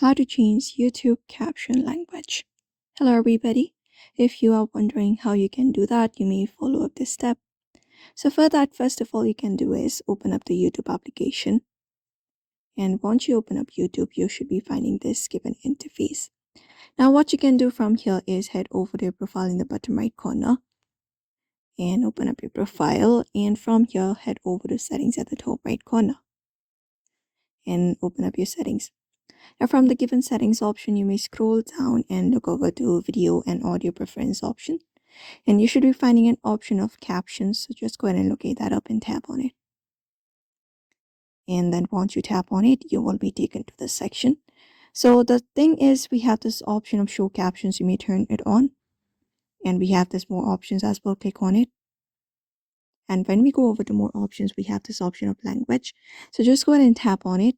How to change YouTube caption language. Hello everybody. If you are wondering how you can do that, you may follow up this step. So for that, first of all, you can do is open up the YouTube application. And once you open up YouTube, you should be finding this given interface. Now what you can do from here is head over to your profile in the bottom right corner and open up your profile. And from here, head over to settings at the top right corner and open up your settings. Now from the given settings option, you may scroll down and look over to video and audio preference option. And you should be finding an option of captions. So just go ahead and locate that up and tap on it. And then once you tap on it, you will be taken to this section. So the thing is, we have this option of show captions. You may turn it on. And we have this more options as well. Click on it. And when we go over to more options, we have this option of language. So just go ahead and tap on it.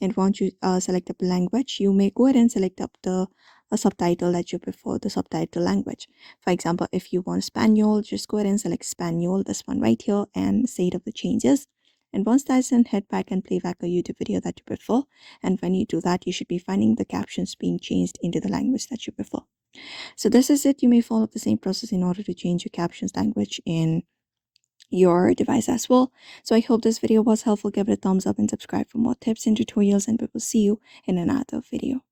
And once you select up language, you may go ahead and select up the subtitle that you prefer, the subtitle language. For example, if you want Spanish, just go ahead and select Spanish, this one right here, and save up the changes. And once that's done, head back and play back a YouTube video that you prefer. And when you do that, you should be finding the captions being changed into the language that you prefer. So this is it. You may follow the same process in order to change your captions language in your device as well. So I hope this video was helpful. Give it a thumbs up and subscribe for more tips and tutorials, and we will see you in another video.